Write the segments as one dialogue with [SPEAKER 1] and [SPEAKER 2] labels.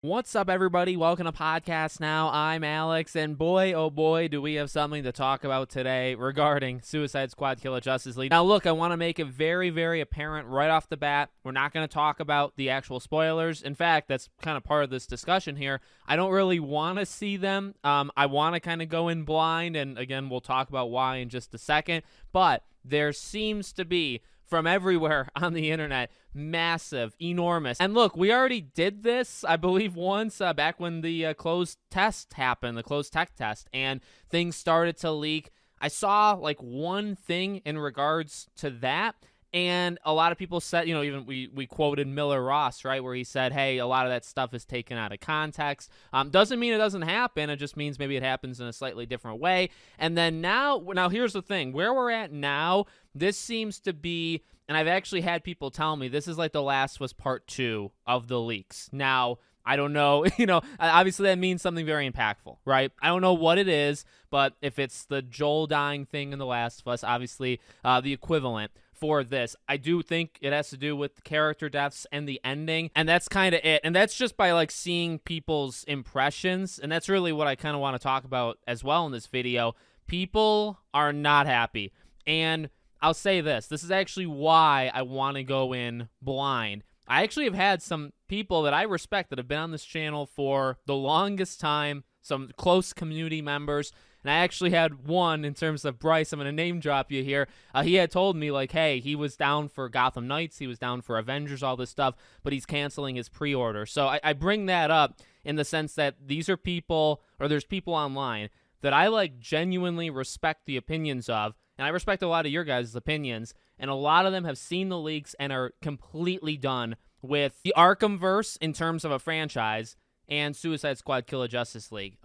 [SPEAKER 1] What's up, everybody? Welcome to Podcast Now. I'm Alex, and boy, oh boy, do we have something to talk about today regarding Suicide Squad Kill la Justice League. Now, look, I want to make it very, very apparent right off the bat. We're not going to talk about the actual spoilers. In fact, that's kind of part of this discussion here. I don't really want to see them. I want to kind of go in blind, and again, we'll talk about why in just a second. But there seems to be, from everywhere on the internet, massive, enormous. And look, we already did this, I believe, once back when the closed test happened, the closed tech test, and things started to leak. I saw like one thing in regards to that, and a lot of people said, even we quoted Miller Ross, right, where he said, hey, a lot of that stuff is taken out of context. Doesn't mean it doesn't happen. It just means maybe it happens in a slightly different way. And then now here's the thing. Where we're at now, this seems to be, and I've actually had people tell me, this is like The Last of Us Part 2 of the leaks. Now, I don't know, obviously that means something very impactful, right? I don't know what it is, but if it's the Joel dying thing in The Last of Us, obviously the equivalent for this, I do think it has to do with the character deaths and the ending, and that's kind of it. And that's just by like seeing people's impressions, and that's really what I kind of want to talk about as well in this video. People are not happy, and I'll say this is actually why I want to go in blind. I actually have had some people that I respect that have been on this channel for the longest time, some close community members, and I actually had one in terms of Bryce. I'm going to name drop you here. He had told me, like, hey, he was down for Gotham Knights, he was down for Avengers, all this stuff, but he's canceling his pre-order. So I bring that up in the sense that these are people, or there's people online that I like genuinely respect the opinions of, and I respect a lot of your guys' opinions, and a lot of them have seen the leaks and are completely done with the Arkhamverse in terms of a franchise and Suicide Squad Kill la Justice League.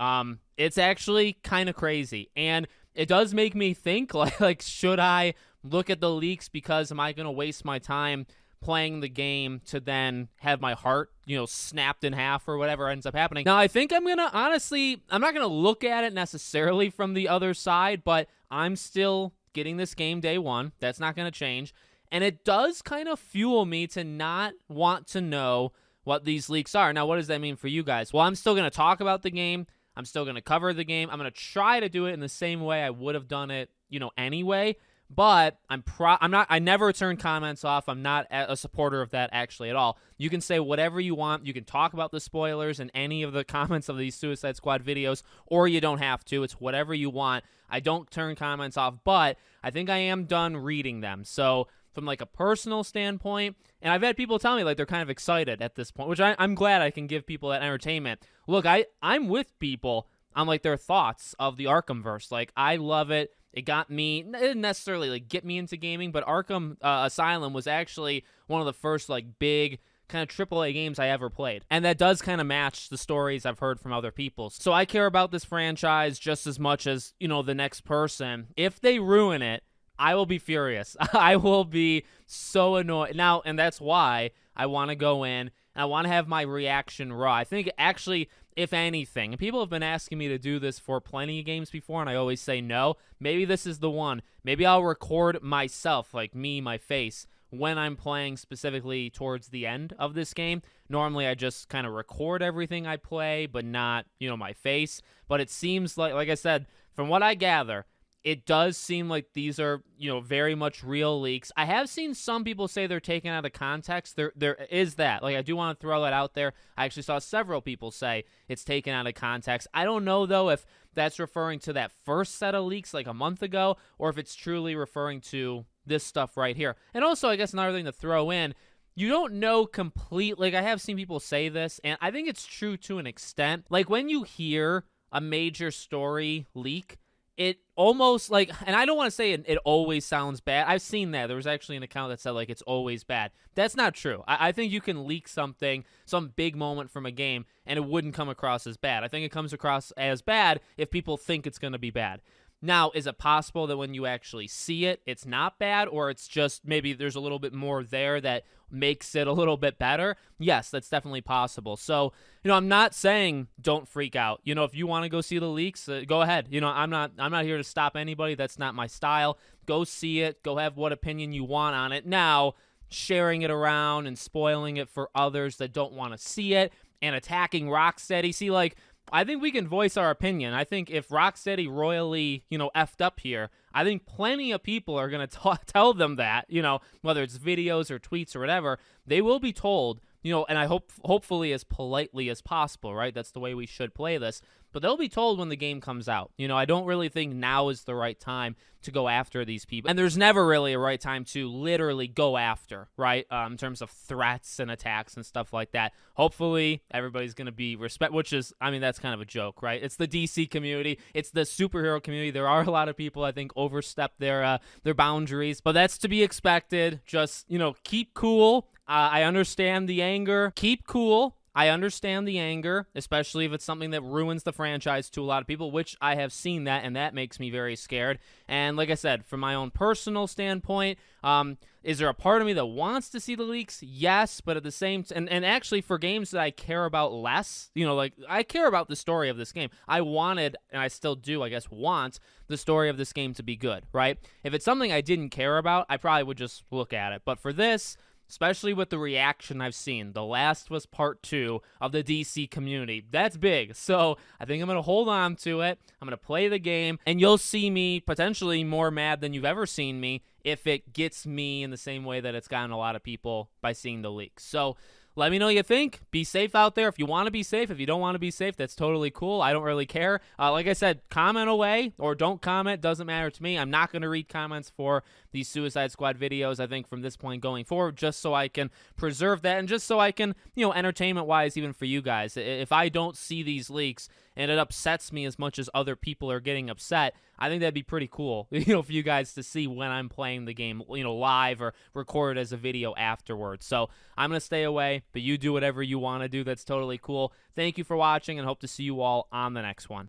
[SPEAKER 1] It's actually kind of crazy, and it does make me think, like, should I look at the leaks because am I going to waste my time playing the game to then have my heart, snapped in half or whatever ends up happening? Now, I think I'm going to, honestly, I'm not going to look at it necessarily from the other side, but I'm still getting this game day one. That's not going to change. And it does kind of fuel me to not want to know what these leaks are. Now, what does that mean for you guys? Well, I'm still going to talk about the game. I'm still going to cover the game. I'm going to try to do it in the same way I would have done it, anyway. But I never turn comments off. I'm not a supporter of that actually at all. You can say whatever you want. You can talk about the spoilers in any of the comments of these Suicide Squad videos, or you don't have to. It's whatever you want. I don't turn comments off, but I think I am done reading them. So from like a personal standpoint, and I've had people tell me like they're kind of excited at this point, which I'm glad I can give people that entertainment. Look, I'm with people on like their thoughts of the Arkhamverse. Like, I love it. It got me, it didn't necessarily like get me into gaming, but Arkham Asylum was actually one of the first like big kind of AAA games I ever played. And that does kind of match the stories I've heard from other people. So I care about this franchise just as much as, the next person. If they ruin it, I will be furious. I will be so annoyed. Now, and that's why I want to go in and I want to have my reaction raw. I think actually, if anything, and people have been asking me to do this for plenty of games before, and I always say no, maybe this is the one. Maybe I'll record myself, like me, my face, when I'm playing specifically towards the end of this game. Normally, I just kind of record everything I play, but not, my face. But it seems like I said, from what I gather, it does seem like these are, very much real leaks. I have seen some people say they're taken out of context. There is that. Like, I do want to throw that out there. I actually saw several people say it's taken out of context. I don't know, though, if that's referring to that first set of leaks like a month ago, or if it's truly referring to this stuff right here. And also, I guess another thing to throw in, you don't know completely. Like, I have seen people say this, and I think it's true to an extent. Like, when you hear a major story leak, it almost like, and I don't want to say it always sounds bad. I've seen that. There was actually an account that said like it's always bad. That's not true. I think you can leak something, some big moment from a game, and it wouldn't come across as bad. I think it comes across as bad if people think it's going to be bad. Now, is it possible that when you actually see it, it's not bad, or it's just maybe there's a little bit more there that makes it a little bit better? Yes, that's definitely possible. So, I'm not saying don't freak out. If you want to go see the leaks, go ahead. I'm not here to stop anybody. That's not my style. Go see it. Go have what opinion you want on it. Now, sharing it around and spoiling it for others that don't want to see it, and attacking Rocksteady. See, like, I think we can voice our opinion. I think if Rocksteady royally, effed up here, I think plenty of people are going to tell them that, whether it's videos or tweets or whatever, they will be told, and I hopefully as politely as possible, right? That's the way we should play this. But they'll be told when the game comes out. I don't really think now is the right time to go after these people. And there's never really a right time to literally go after, right? In terms of threats and attacks and stuff like that. Hopefully, everybody's going to be which is, that's kind of a joke, right? It's the DC community. It's the superhero community. There are a lot of people, I think, overstep their boundaries. But that's to be expected. Just, keep cool. I understand the anger. Keep cool. I understand the anger, especially if it's something that ruins the franchise to a lot of people, which I have seen that, and that makes me very scared. And like I said, from my own personal standpoint, is there a part of me that wants to see the leaks? Yes, but at the same time, and actually for games that I care about less, I care about the story of this game. I wanted, and I still do, I guess, want the story of this game to be good, right? If it's something I didn't care about, I probably would just look at it. But for this, especially with the reaction I've seen, The Last of Us Part 2 of the DC community, that's big. So I think I'm going to hold on to it. I'm going to play the game, and you'll see me potentially more mad than you've ever seen me if it gets me in the same way that it's gotten a lot of people by seeing the leaks. So let me know what you think. Be safe out there. If you want to be safe, if you don't want to be safe, that's totally cool. I don't really care. Like I said, comment away or don't comment. Doesn't matter to me. I'm not going to read comments for these Suicide Squad videos, I think, from this point going forward, just so I can preserve that and just so I can, entertainment-wise, even for you guys. If I don't see these leaks and it upsets me as much as other people are getting upset, I think that'd be pretty cool, for you guys to see when I'm playing the game, live or record as a video afterwards. So I'm going to stay away, but you do whatever you want to do. That's totally cool. Thank you for watching, and hope to see you all on the next one.